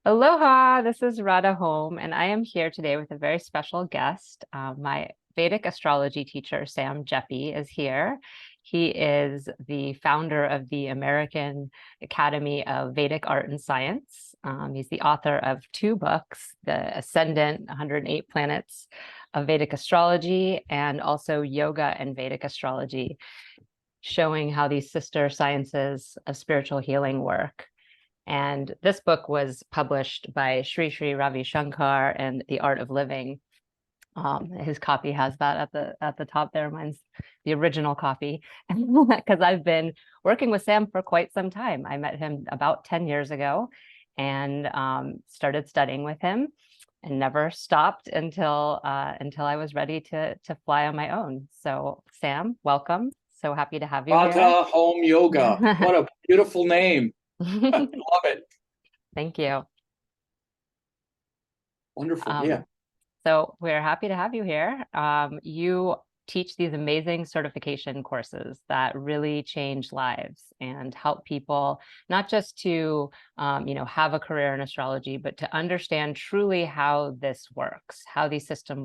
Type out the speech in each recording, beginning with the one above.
Aloha, this is Radha home, and I am here today with a very special guest. My Vedic astrology teacher, Sam Geppi, is here. He is the founder of the American Academy of Vedic Art and Science. He's the author of two books, The Ascendant, 108 Planets of Vedic Astrology, and also Yoga and Vedic Astrology, showing how these sister sciences of spiritual healing work. And this book was published by Sri Ravi Shankar and The Art of Living. His copy has that at the top there. Mine's the original copy, because I've been working with Sam for quite some time. I met him about 10 years ago and started studying with him and never stopped until I was ready to fly on my own. So Sam, welcome. So happy to have you Radha Home Yoga. here. What a beautiful name. Love it. Thank you. Wonderful. Um, Yeah. so we're happy to have you here. You teach these amazing certification courses that really change lives and help people not just to, have a career in astrology, but to understand truly how this works, how these systems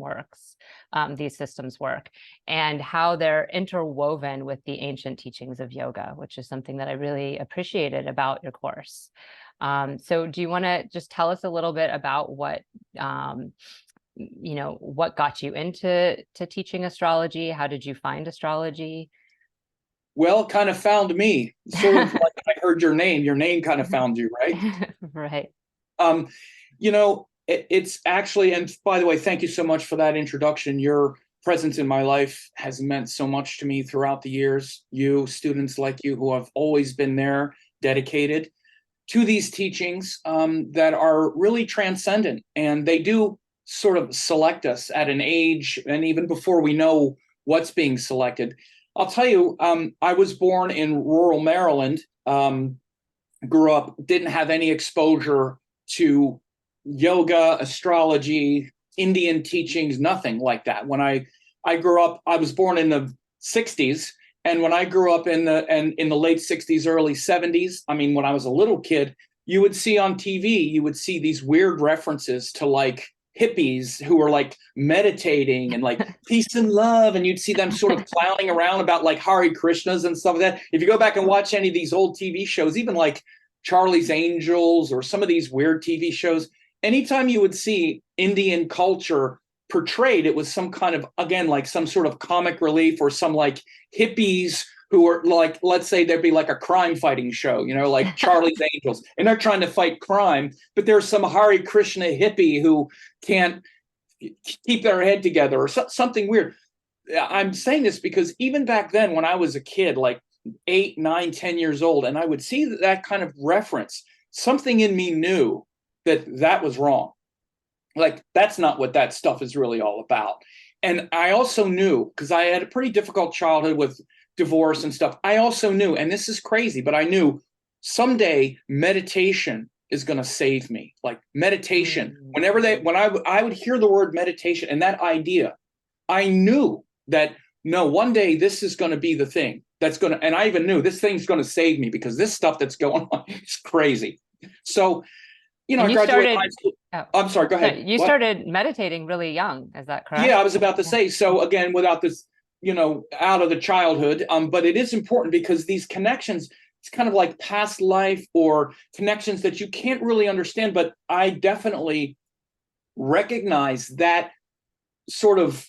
work, and how they're interwoven with the ancient teachings of yoga, which is something that I really appreciated about your course. So do you want to just tell us a little bit about what got you into teaching astrology? How did you find astrology? Well, kind of found me. Sort of like I heard your name. Your name kind of found you, right? Right. Um, it's actually, and by the way, thank you so much for that introduction. Your presence in my life has meant so much to me throughout the years. You, students like you who have always been there, dedicated to these teachings that are really transcendent, and they do sort of select us at an age and even before we know what's being selected. I'll tell you, I was born in rural Maryland, grew up, didn't have any exposure to yoga, astrology, Indian teachings, nothing like that. When I grew up, I was born in the 60s. And when I grew up in the late 60s, early 70s, I mean, when I was a little kid, you would see on TV, you would see these weird references to like hippies who were like meditating and like peace and love. And you'd see them sort of clowning around about like Hare Krishnas and stuff like that. If you go back and watch any of these old TV shows, even like Charlie's Angels or some of these weird TV shows, anytime you would see Indian culture portrayed, it was some kind of, again, like some sort of comic relief or some like hippies who are like, let's say there'd be like a crime fighting show, like Charlie's Angels, and they're trying to fight crime, but there's some Hare Krishna hippie who can't keep their head together or something weird. I'm saying this because even back then when I was a kid, like 8, 9, 10 years old, and I would see that kind of reference, something in me knew that was wrong. Like, that's not what that stuff is really all about. And I also knew, because I had a pretty difficult childhood with divorce and stuff, I also knew, and this is crazy, but I knew someday meditation is going to save me. Like meditation, when I would hear the word meditation and that idea, I knew that no, one day this is going to be the thing that's going to, and I even knew this thing's going to save me because this stuff that's going on is crazy. So, And I you graduated high started, school. oh, I'm sorry, go ahead. you What? started meditating really young. Is that Yeah, correct? I was about to Yeah. say, so again, without this, out of the childhood, but it is important because these connections, it's kind of like past life or connections that you can't really understand, but I definitely recognize that sort of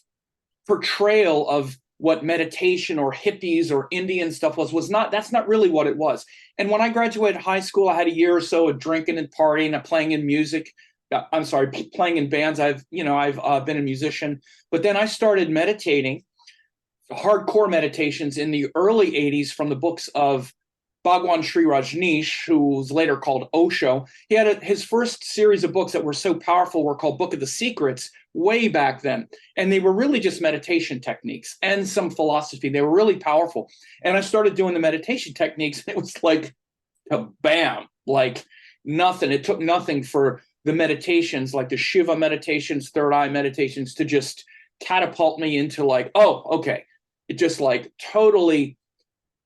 portrayal of what meditation or hippies or Indian stuff was not, that's not really what it was. And when I graduated high school, I had a year or so of drinking and partying and playing in music. I'm sorry, playing in bands. I've been a musician, but then I started meditating, hardcore meditations in the early 80s from the books of Bhagwan Sri Rajneesh, who was later called Osho. He had his first series of books that were so powerful were called Book of the Secrets way back then. And they were really just meditation techniques and some philosophy. They were really powerful. And I started doing the meditation techniques. And it was like, bam, like nothing. It took nothing for the meditations, like the Shiva meditations, third eye meditations, to just catapult me into like, oh, okay. It just like totally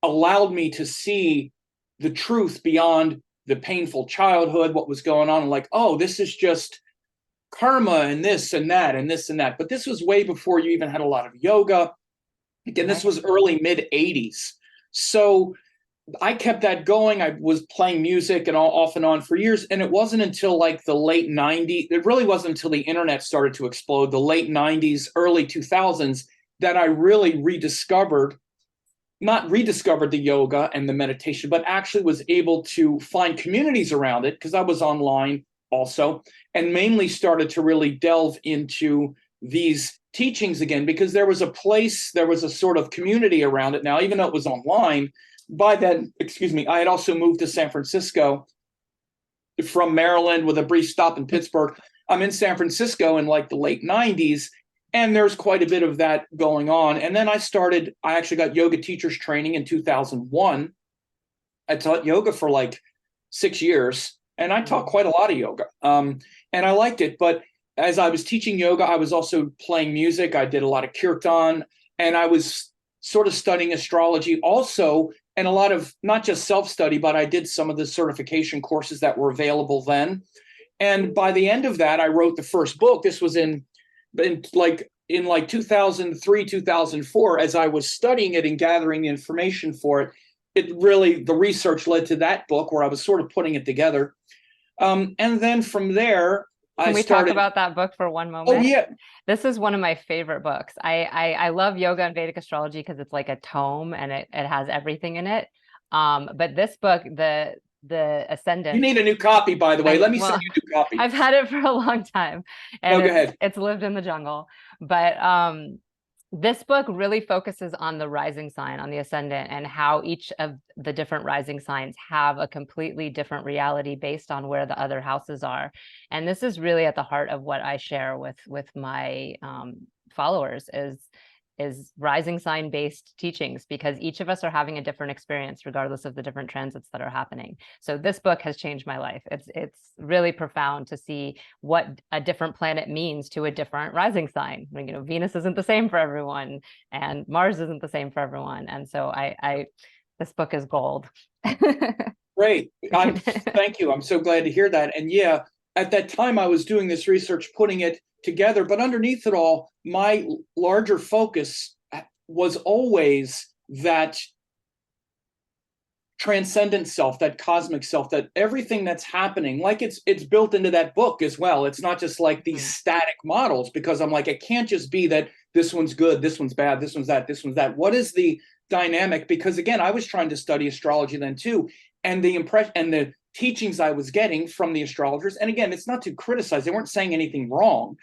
allowed me to see the truth beyond the painful childhood, what was going on, and like, oh, this is just karma and this and that and this and that. But this was way before you even had a lot of yoga. Again, this was early mid 80s. So I kept that going. I was playing music and all off and on for years. And it wasn't until like the late 90s, it really wasn't until the internet started to explode, the late 90s, early 2000s, that I really not rediscovered the yoga and the meditation, but actually was able to find communities around it because I was online also, and mainly started to really delve into these teachings again, because there was a sort of community around it now, even though it was online. By then, I had also moved to San Francisco from Maryland with a brief stop in Pittsburgh. I'm in San Francisco in like the late 90s, and there's quite a bit of that going on. And then I actually got yoga teachers training in 2001. I taught yoga for like 6 years, and I taught quite a lot of yoga. And I liked it. But as I was teaching yoga, I was also playing music. I did a lot of kirtan, and I was sort of studying astrology also, and a lot of not just self-study, but I did some of the certification courses that were available then. And by the end of that, I wrote the first book. This was in 2003, 2004, as I was studying it and gathering the information for it. The research led to that book where I was sort of putting it together. And then from there, Can we talk about that book for one moment? Oh, yeah. This is one of my favorite books. I love yoga and Vedic astrology because it's like a tome and it has everything in it. But this book, the Ascendant. You need a new copy, by the way. Let me send you a new copy. I've had it for a long time. And go ahead. It's lived in the jungle. But this book really focuses on the rising sign, on the ascendant, and how each of the different rising signs have a completely different reality based on where the other houses are. And this is really at the heart of what I share with my followers is rising sign based teachings, because each of us are having a different experience regardless of the different transits that are happening. So this book has changed my life. It's really profound to see what a different planet means to a different rising sign. You know, Venus isn't the same for everyone, and Mars isn't the same for everyone. And so this book is gold. Great. Thank you. I'm so glad to hear that. And yeah, at that time I was doing this research, putting it together, but underneath it all, my larger focus was always that transcendent self, that cosmic self, that everything that's happening, like it's built into that book as well. It's not just like these static models, because I'm like, it can't just be that this one's good, this one's bad, this one's that, this one's that. What is the dynamic? Because again, I was trying to study astrology then too, and the impression and the teachings I was getting from the astrologers, and again, it's not to criticize, they weren't saying anything wrong,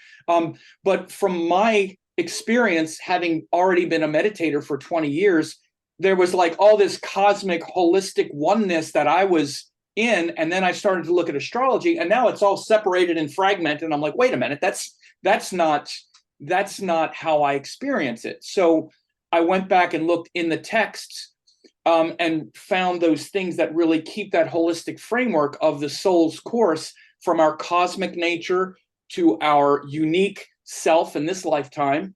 but from my experience, having already been a meditator for 20 years, there was like all this cosmic holistic oneness that I was in, and then I started to look at astrology, and now it's all separated and fragmented, and I'm like, wait a minute, that's not how I experience it. So I went back and looked in the texts, and found those things that really keep that holistic framework of the soul's course, from our cosmic nature to our unique self in this lifetime,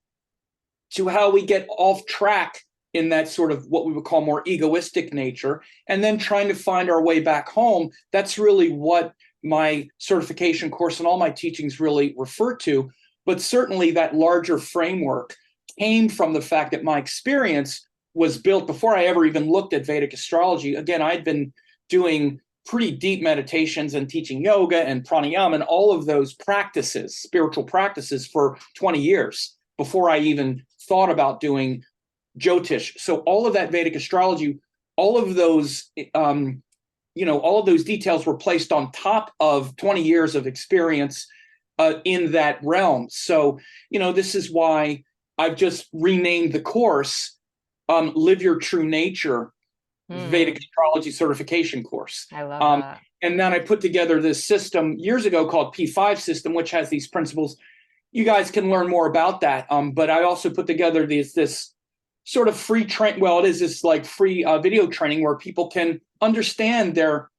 to how we get off track in that sort of what we would call more egoistic nature, and then trying to find our way back home. That's really what my certification course and all my teachings really refer to. But certainly that larger framework came from the fact that my experience was built before I ever even looked at Vedic astrology. Again, I'd been doing pretty deep meditations and teaching yoga and pranayama and all of those practices, spiritual practices, for 20 years before I even thought about doing Jyotish. So all of that Vedic astrology, all of those, all of those details were placed on top of 20 years of experience in that realm. So, this is why I've just renamed the course Live Your True Nature Vedic Astrology Certification Course. I love that. And then I put together this system years ago called P5 system, which has these principles. You guys can learn more about that. But I also put together this sort of free train. Well, it is this like free video training where people can understand their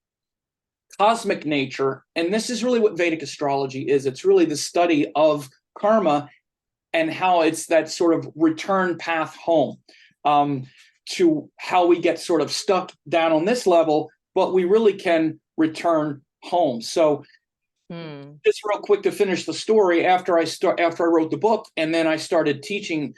cosmic nature. And this is really what Vedic astrology is. It's really the study of karma and how it's that sort of return path home. To how we get sort of stuck down on this level, but we really can return home. So Hmm. just real quick to finish the story, after I wrote the book and then I started teaching,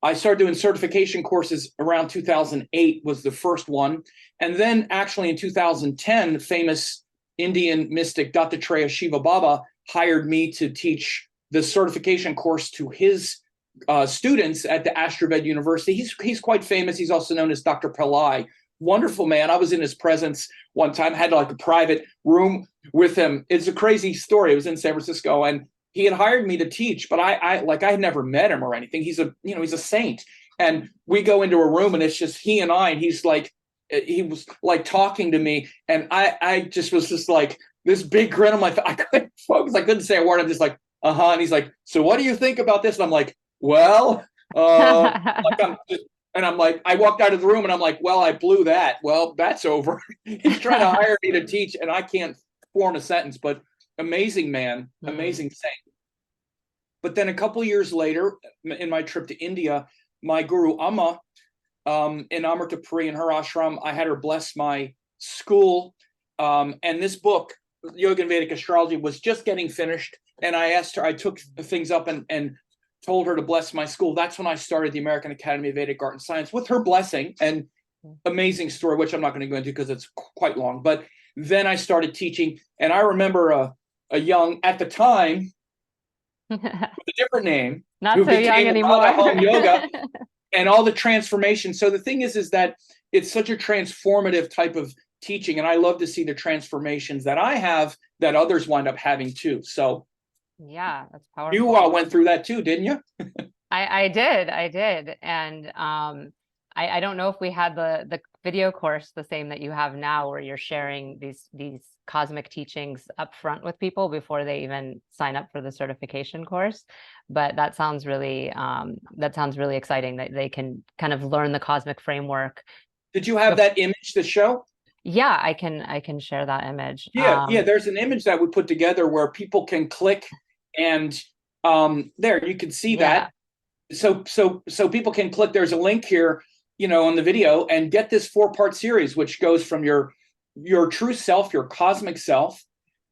I started doing certification courses around 2008 was the first one. And then actually in 2010, famous Indian mystic Dattatreya Shiva Baba hired me to teach the certification course to his students at the Ashraved University. He's quite famous. He's also known as Dr. Pillai. Wonderful man. I was in his presence one time, had like a private room with him. It's a crazy story. It was in San Francisco, and he had hired me to teach, but I had never met him or anything. He's a saint. And we go into a room and it's just he and I, and he was like talking to me. And I just was just like this big grin on my face. I couldn't focus. I couldn't say a word. I'm just like, uh-huh. And he's like, so what do you think about this? And I'm like, well, like I'm like, I walked out of the room and I'm like, well, I blew that. Well, that's over. He's trying to hire me to teach and I can't form a sentence, but amazing man, amazing saint. But then a couple of years later, in my trip to India, my guru Amma in Amrita Puri in her ashram, I had her bless my school. And this book, Yoga and Vedic Astrology, was just getting finished. And I asked her, I took things up and told her to bless my school. That's when I started the American Academy of Vedic Art and Science with her blessing. And amazing story, which I'm not going to go into because it's quite long. But then I started teaching. And I remember a young, at the time, with a different name, Not who so young became anymore. Radha Home Yoga and all the transformation. So the thing is that it's such a transformative type of teaching. And I love to see the transformations that I have that others wind up having too. So yeah, that's you powerful. went through that too, didn't you? I did. And I don't know if we had the video course the same that you have now, where you're sharing these cosmic teachings up front with people before they even sign up for the certification course. But that sounds really exciting that they can kind of learn the cosmic framework. Did you have that image to show? Yeah, I can share that image. Yeah, there's an image that we put together where people can click and there you can see that. So people can click. There's a link here, on the video, and get this 4-part series, which goes from your true self, your cosmic self,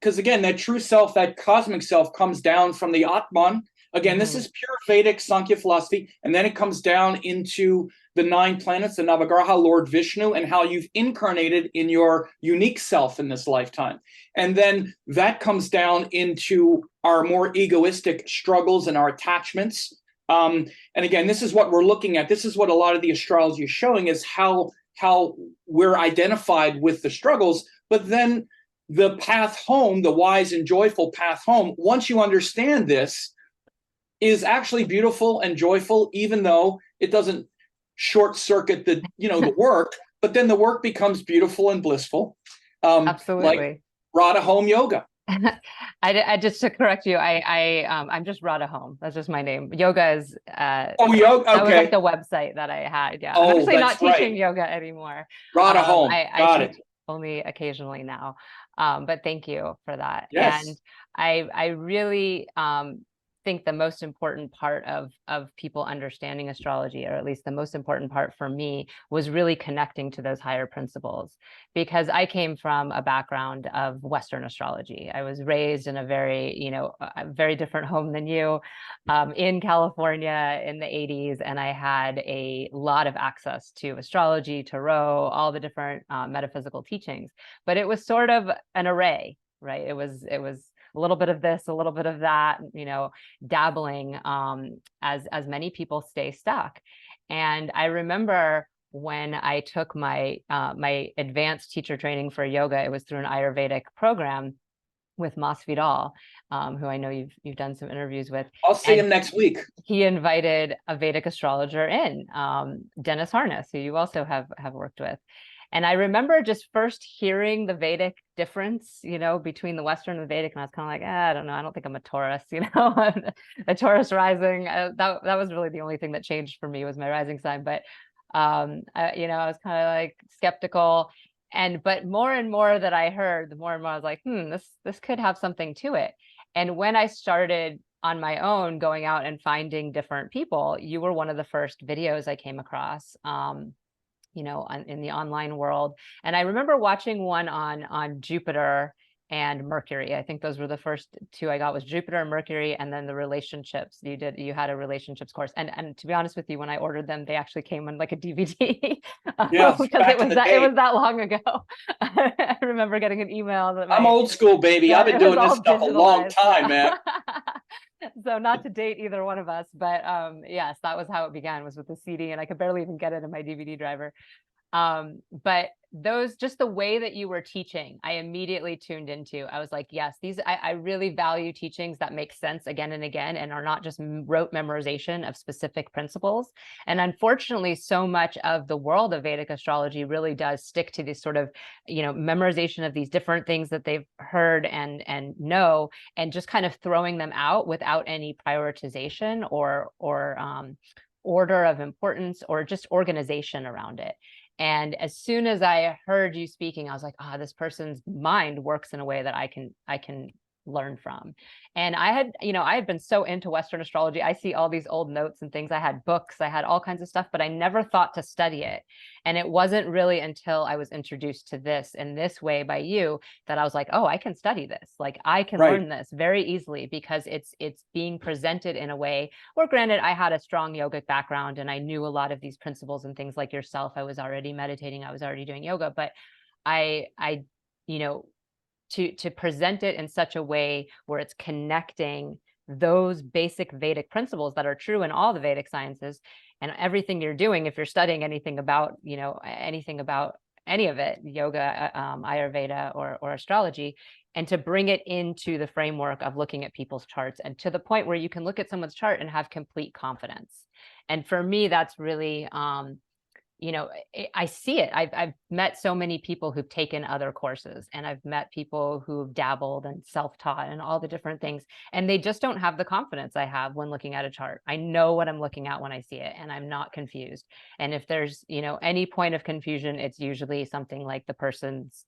because again, that true self, that cosmic self, comes down from the Atman. Again, this is pure Vedic Sankhya philosophy, and then it comes down into the 9 planets, the Navagraha, Lord Vishnu, and how you've incarnated in your unique self in this lifetime. And then that comes down into our more egoistic struggles and our attachments. And again, this is what we're looking at. This is what a lot of the astrology is showing, is how we're identified with the struggles. But then the path home, the wise and joyful path home, once you understand this, is actually beautiful and joyful, even though it doesn't short circuit the work, but then the work becomes beautiful and blissful. Absolutely. Like Radha Home Yoga. I just to correct you, I'm just Radha Home. That's just my name. Yoga is yoga. That was Okay. like the website that I had. Yeah. Oh, I'm actually not that's right. teaching yoga anymore. Radha Home. I Got teach it. only occasionally now. But thank you for that. Yes. And I really think the most important part of people understanding astrology, or at least the most important part for me, was really connecting to those higher principles, because I came from a background of Western astrology. I was raised in a very different home than you, in California in the 80s, and I had a lot of access to astrology, tarot, all the different metaphysical teachings. But it was sort of an array, right? It was a little bit of this, a little bit of that, dabbling, as many people stay stuck. And I remember when I took my my advanced teacher training for yoga, it was through an Ayurvedic program with Mas Vidal, who I know you've done some interviews with. I'll see him next week. He invited a Vedic astrologer in, Dennis Harness, who you also have worked with. And I remember just first hearing the Vedic difference, between the Western and the Vedic, and I was kind of like, I don't know, I don't think I'm a Taurus, a Taurus rising. That was really the only thing that changed for me, was my rising sign. But I was kind of like skeptical, but more and more that I heard, the more and more I was like, this could have something to it. And when I started on my own going out and finding different people, you were one of the first videos I came across. in the online world. And I remember watching one on Jupiter and Mercury. I think those were the first two I got, was Jupiter and Mercury, and then the relationships. You had a relationships course. And to be honest with you, when I ordered them, they actually came on like a DVD Yes, because back in the it day. was that long ago. I remember getting an email that I'm old school, baby. I've that been it was doing this all stuff a long digitalized. time, Yeah. man. So not to date either one of us, but yes, that was how it began, was with the CD, and I could barely even get it in my DVD driver. But those, just the way that you were teaching, I immediately tuned into. I was like, yes, I really value teachings that make sense again and again and are not just rote memorization of specific principles. And unfortunately, so much of the world of Vedic astrology really does stick to this sort of, memorization of these different things that they've heard and know, and just kind of throwing them out without any prioritization or order of importance or just organization around it. And as soon as I heard you speaking, I was like, this person's mind works in a way that I can learn from. And I had been so into Western astrology. I see all these old notes and things. I had books, I had all kinds of stuff, but I never thought to study it. And it wasn't really until I was introduced to this in this way by you that I was like, oh, I can study this. Like, I can Right. learn this very easily because it's being presented in a way where, granted, I had a strong yogic background and I knew a lot of these principles and things like yourself. I was already meditating, I was already doing yoga, but I you know to present it in such a way where it's connecting those basic Vedic principles that are true in all the Vedic sciences, and everything you're doing, if you're studying anything about, anything about any of it, yoga, Ayurveda, or astrology, and to bring it into the framework of looking at people's charts, and to the point where you can look at someone's chart and have complete confidence. And for me, that's really, I see it. I've met so many people who've taken other courses, and I've met people who've dabbled and self-taught and all the different things, and they just don't have the confidence I have when looking at a chart. I know what I'm looking at when I see it, and I'm not confused. And if there's, any point of confusion, it's usually something like the person's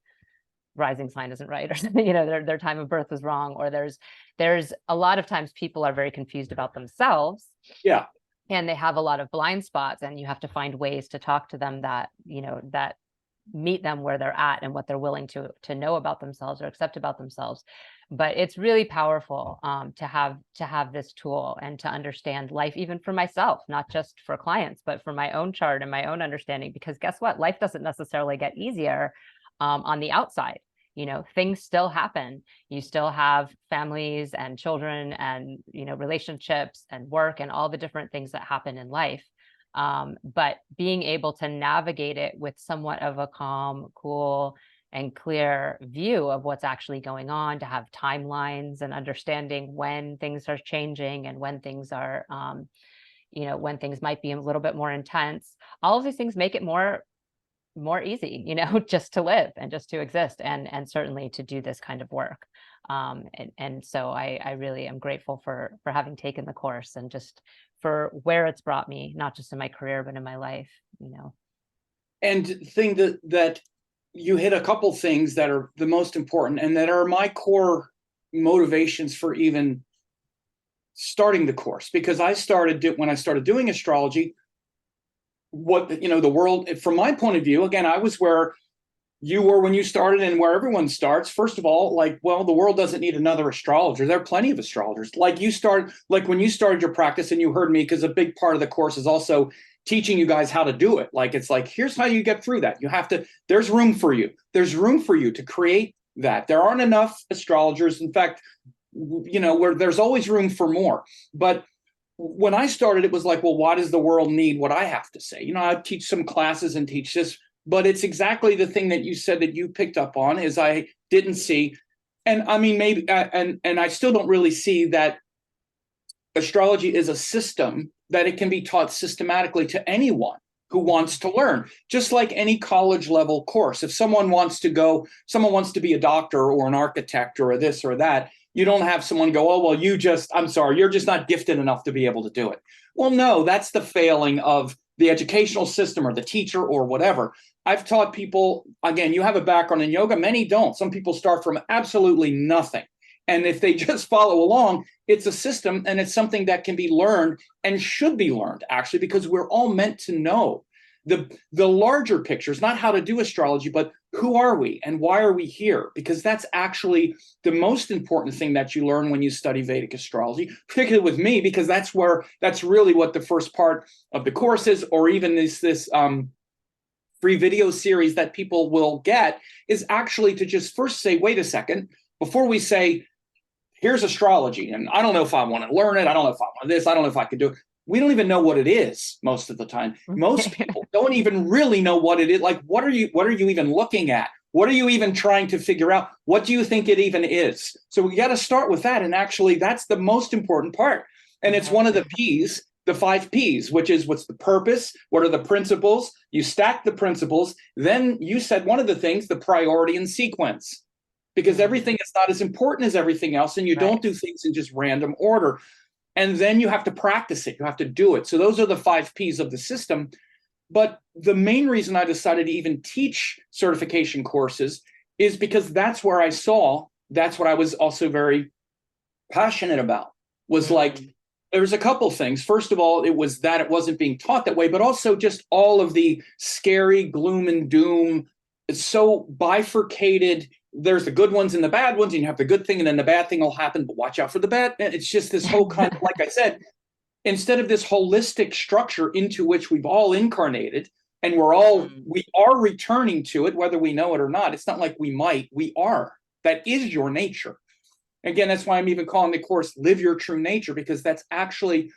rising sign isn't right, or something, their time of birth was wrong, or there's a lot of times people are very confused about themselves. Yeah. And they have a lot of blind spots, and you have to find ways to talk to them that, that meet them where they're at and what they're willing to know about themselves or accept about themselves. But it's really powerful to have this tool and to understand life, even for myself, not just for clients, but for my own chart and my own understanding. Because guess what? Life doesn't necessarily get easier on the outside. Things still happen. You still have families and children and, relationships and work and all the different things that happen in life. But being able to navigate it with somewhat of a calm, cool, and clear view of what's actually going on, to have timelines and understanding when things are changing and when things are, when things might be a little bit more intense. All of these things make it more easy, just to live and just to exist, and certainly to do this kind of work. And so I really am grateful for having taken the course, and just for where it's brought me, not just in my career, but in my life. And thing that you hit a couple things that are the most important and that are my core motivations for even starting the course, because when I started doing astrology, the world, from my point of view, again, I was where you were when you started and where everyone starts. First of all, the world doesn't need another astrologer. There are plenty of astrologers. When you started your practice, and you heard me, because a big part of the course is also teaching you guys how to do it. Here's how you get through that. There's room for you. There's room for you to create that. There aren't enough astrologers. In fact, where there's always room for more. But when I started, it was like, well, why does the world need what I have to say? I teach some classes and teach this, but it's exactly the thing that you said that you picked up on, is I didn't see. And I mean, maybe, and I still don't really see that astrology is a system that it can be taught systematically to anyone who wants to learn, just like any college level course. If someone wants to be a doctor or an architect or a this or that, you don't have someone go, oh, well, I'm sorry, you're just not gifted enough to be able to do it. Well, no, that's the failing of the educational system or the teacher or whatever. I've taught people, again, you have a background in yoga, many don't. Some people start from absolutely nothing. And if they just follow along, it's a system, and it's something that can be learned and should be learned, actually, because we're all meant to know. the larger picture is not how to do astrology, but who are we and why are we here? Because that's actually the most important thing that you learn when you study Vedic astrology, particularly with me, because that's really what the first part of the course is, or even this free video series that people will get, is actually to just first say, wait a second, before we say, here's astrology, and I don't know if I want to learn it, I don't know if I want this, I don't know if I could do it. We don't even know what it is most of the time. Most people don't even really know what it is. Like, what are you even looking at? What are you even trying to figure out? What do you think it even is? So we got to start with that. And actually, that's the most important part. And it's one of the P's, the 5 P's, which is what's the purpose? What are the principles? You stack the principles. Then you said one of the things, the priority and sequence, because everything is not as important as everything else. And you don't do things in just random order. And then you have to practice it. You have to do it. So those are the 5 P's of the system. But the main reason I decided to even teach certification courses is because that's where I saw, that's what I was also very passionate about, was like, there's a couple things. First of all, it was that it wasn't being taught that way, but also just all of the scary gloom and doom. It's so bifurcated. There's the good ones and the bad ones, and you have the good thing and then the bad thing will happen, but watch out for the bad. It's just this whole kind of, like I said, instead of this holistic structure into which we've all incarnated and we are returning to it, whether we know it or not. It's not like we are. That is your nature. Again, that's why I'm even calling the course Live Your True Nature, because that's actually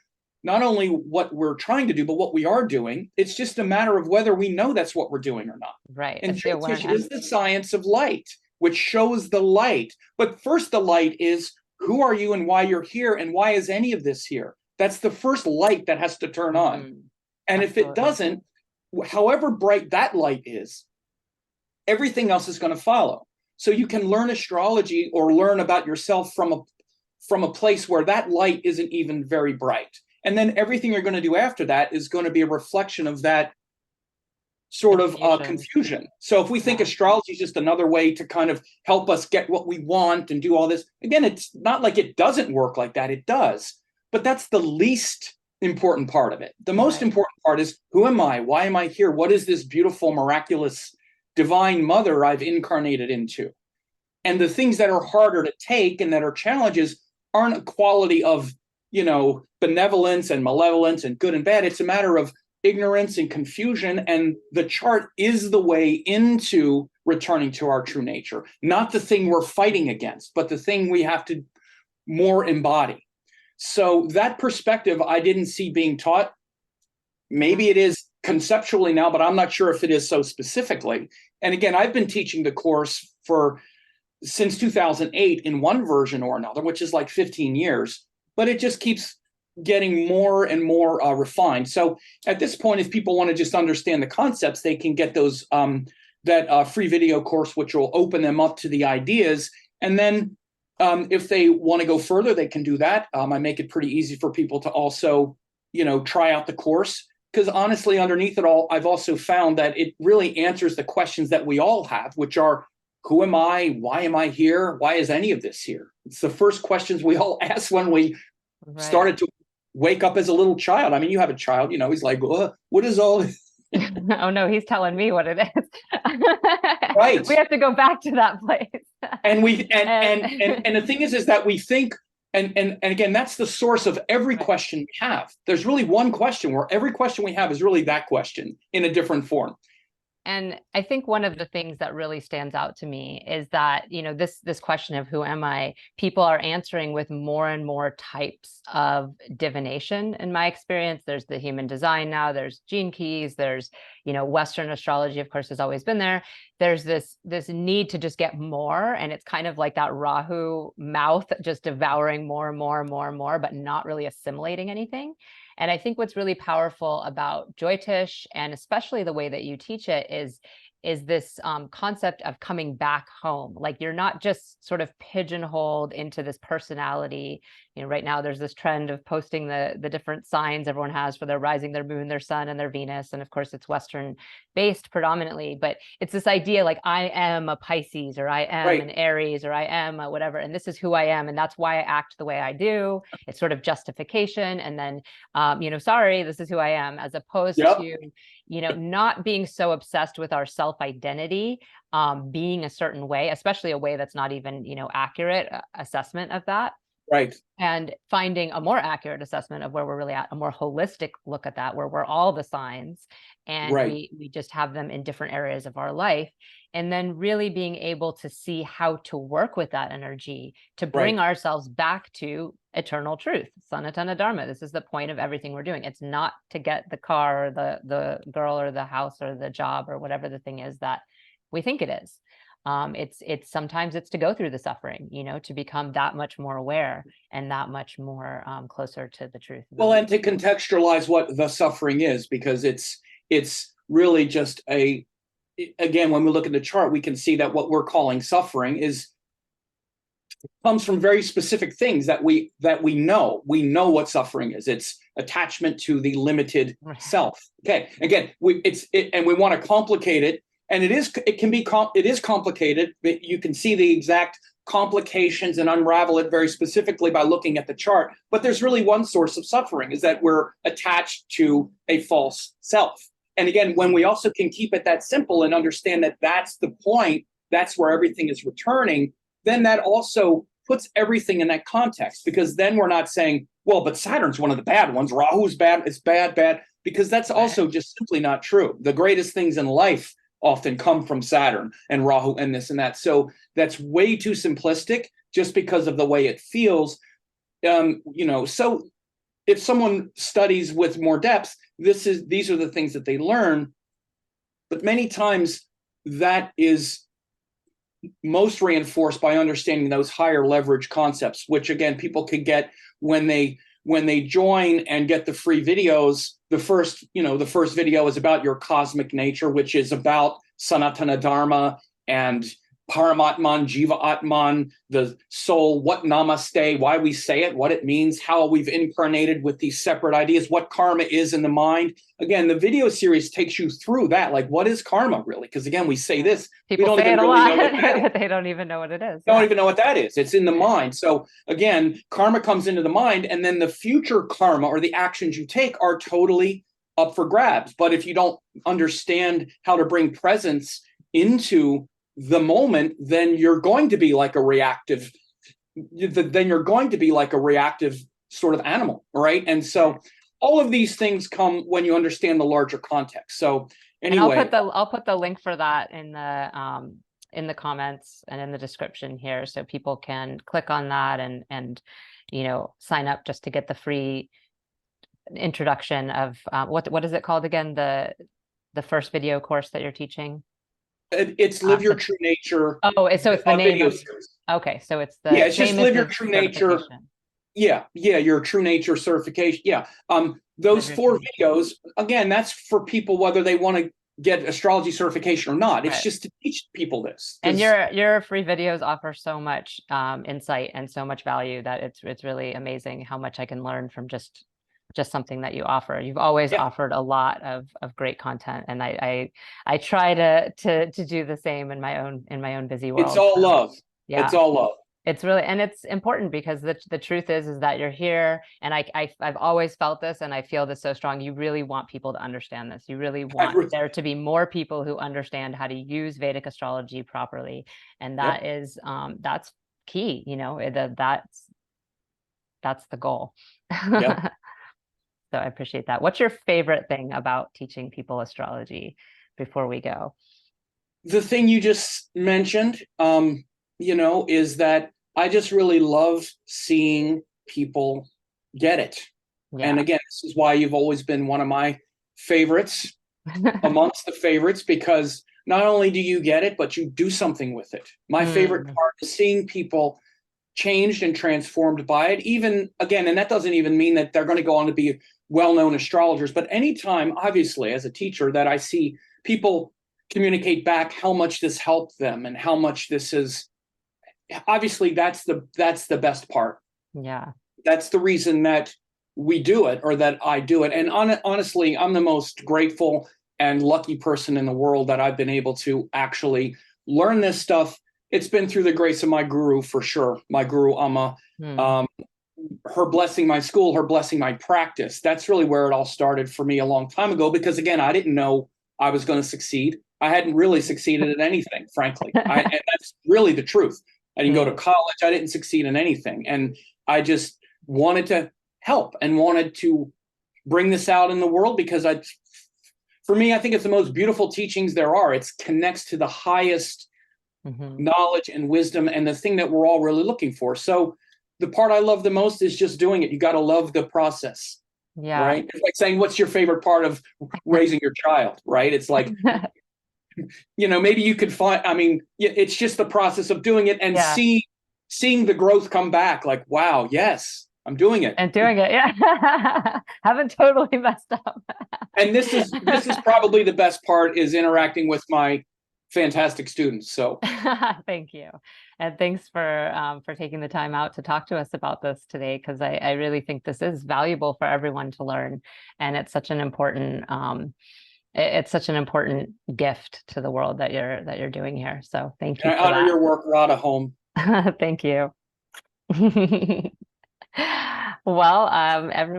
not only what we're trying to do, but what we are doing. It's just a matter of whether we know that's what we're doing or not. Right. And Jyotish is the science of light, which shows the light. But first, the light is who are you and why you're here and why is any of this here? That's the first light that has to turn on. And if it doesn't, however bright that light is, everything else is going to follow. So you can learn astrology or learn about yourself from a place where that light isn't even very bright. And then everything you're going to do after that is going to be a reflection of that sort of confusion. So if we think astrology is just another way to kind of help us get what we want and do all this, again, it's not like it doesn't work like that. It does. But that's the least important part of it. The most important part is, who am I? Why am I here? What is this beautiful, miraculous, divine mother I've incarnated into? And the things that are harder to take and that are challenges aren't a quality of, benevolence and malevolence and good and bad. It's a matter of ignorance and confusion. And the chart is the way into returning to our true nature, not the thing we're fighting against, but the thing we have to more embody. So that perspective I didn't see being taught. Maybe it is conceptually now, but I'm not sure if it is so specifically. And again, I've been teaching the course since 2008 in one version or another, which is like 15 years, but it just keeps getting more and more refined. So at this point, if people want to just understand the concepts, they can get those that free video course, which will open them up to the ideas. And then if they want to go further, they can do that. I make it pretty easy for people to also, try out the course. Because honestly, underneath it all, I've also found that it really answers the questions that we all have, which are, who am I? Why am I here? Why is any of this here? It's the first questions we all ask when we started to wake up as a little child. I mean, you have a child, he's like, what is all this? Oh no, he's telling me what it is. Right. We have to go back to that place. And the thing is that we think, and again, that's the source of every question we have. There's really one question where every question we have is really that question in a different form. And I think one of the things that really stands out to me is that, this question of who am I, people are answering with more and more types of divination. In my experience, there's the human design now, there's gene keys, there's, Western astrology, of course, has always been there. There's this need to just get more. And it's kind of like that Rahu mouth, just devouring more and more and more and more, but not really assimilating anything. And I think what's really powerful about Jyotish, and especially the way that you teach it, is this concept of coming back home. Like, you're not just sort of pigeonholed into this personality, right now there's this trend of posting the different signs everyone has for their rising, their moon, their sun, and their Venus. And of course, it's Western based predominantly, but it's this idea like I am a Pisces, or I am an Aries, or I am a whatever, and this is who I am, and that's why I act the way I do. It's sort of justification, and then sorry, this is who I am, as opposed to not being so obsessed with our self-identity being a certain way, especially a way that's not even accurate assessment of that. Right. And finding a more accurate assessment of where we're really at, a more holistic look at that, where we're all the signs, and we just have them in different areas of our life. And then really being able to see how to work with that energy to bring ourselves back to eternal truth, Sanatana Dharma. This is the point of everything we're doing. It's not to get the car or the girl or the house or the job or whatever the thing is that we think it is. It's sometimes it's to go through the suffering, to become that much more aware and that much more closer to the truth. Well, and to contextualize what the suffering is, because it's really just again, when we look at the chart, we can see that what we're calling suffering comes from very specific things that we know. We know what suffering is. It's attachment to the limited self. Okay, again, and we want to complicate it. And it is complicated, but you can see the exact complications and unravel it very specifically by looking at the chart. But there's really one source of suffering, is that we're attached to a false self. And again, when we also can keep it that simple and understand that that's the point, that's where everything is returning, then that also puts everything in that context, because then we're not saying, well, but Saturn's one of the bad ones, Rahu's bad, it's bad, because that's also just simply not true. The greatest things in life often come from Saturn and Rahu and this and that. So that's way too simplistic just because of the way it feels. So if someone studies with more depth, these are the things that they learn. But many times that is most reinforced by understanding those higher leverage concepts, which again, people could get when they join and get the free videos. The first video is about your cosmic nature, which is about Sanatana Dharma and Paramatman, Jiva Atman, the soul, what namaste, why we say it, what it means, how we've incarnated with these separate ideas, what karma is in the mind. Again, the video series takes you through that. Like, what is karma really? Because again, we say this, people say it a lot, they don't even know what it is. Don't even know what that is. It's in the mind. So again, karma comes into the mind, and then the future karma or the actions you take are totally up for grabs. But if you don't understand how to bring presence into the moment, then you're going to be like a reactive sort of animal, right? And so all of these things come when you understand the larger context. So anyway, and I'll put the link for that in the comments and in the description here, so people can click on that and sign up just to get the free introduction of what is it called again, the first video course that you're teaching. It's Live Your True Nature. Oh, so it's the name of, okay, so it's the it's just Live Your True Nature. Yeah, your True Nature certification. Yeah, those 4 videos, again, that's for people whether they want to get astrology certification or not. It's just to teach people this. And your free videos offer so much insight and so much value that it's really amazing how much I can learn from just something that you offer. You've always offered a lot of great content, and I try to do the same in my own busy world. It's all love. Yeah, it's all love. It's really, and it's important because the truth is that you're here, and I've always felt this, and I feel this so strong. You really want people to understand this. You really want there to be more people who understand how to use Vedic astrology properly, and that is that's key. That's the goal. Yep. So I appreciate that. What's your favorite thing about teaching people astrology before we go? The thing you just mentioned, is that I just really love seeing people get it. Yeah. And again, this is why you've always been one of my favorites amongst the favorites, because not only do you get it, but you do something with it. My favorite part is seeing people changed and transformed by it. Even again, and that doesn't even mean that they're going to go on to be well-known astrologers, but anytime, obviously, as a teacher, that I see people communicate back how much this helped them and how much this is, obviously that's the best part. Yeah. that's the reason that we do it, or that I do it. And honestly, I'm the most grateful and lucky person in the world that I've been able to actually learn this stuff. It's been through the grace of my guru, for sure. My guru, Amma, Hmm. um, her blessing my school, her blessing my practice. That's really where it all started for me a long time ago, because again, I didn't know I was going to succeed. I hadn't really succeeded at anything, frankly. And that's really the truth. I didn't go to Hmm. college. I didn't succeed in anything. And I just wanted to help and wanted to bring this out in the world, because for me, I think it's the most beautiful teachings there are. It connects to the highest Hmm. knowledge and wisdom and the thing that we're all really looking for. So the part I love the most is just doing it. You got to love the process, Yeah. right? It's like saying, what's your favorite part of raising your child, right? It's like, maybe you could find, I mean, it's just the process of doing it and Yeah. seeing the growth come back. Like, wow, yes, I'm doing it. And doing it. Yeah. Haven't totally messed up. And this is probably the best part, is interacting with my fantastic students. So Thank you. And thanks for taking the time out to talk to us about this today, because I really think this is valuable for everyone to learn. And it's such an important it's such an important gift to the world that you're doing here. So thank you I for honor your work, Radha home. that. Thank you. Well,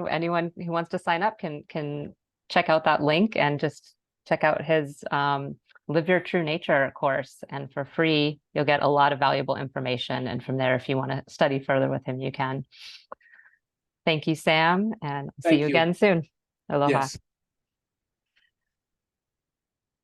anyone who wants to sign up can check out that link and just check out his Live Your True Nature course. And for free, you'll get a lot of valuable information. And from there, if you want to study further with him, you can. Thank you, Sam, and see Thank you you. again soon. Aloha. Yes.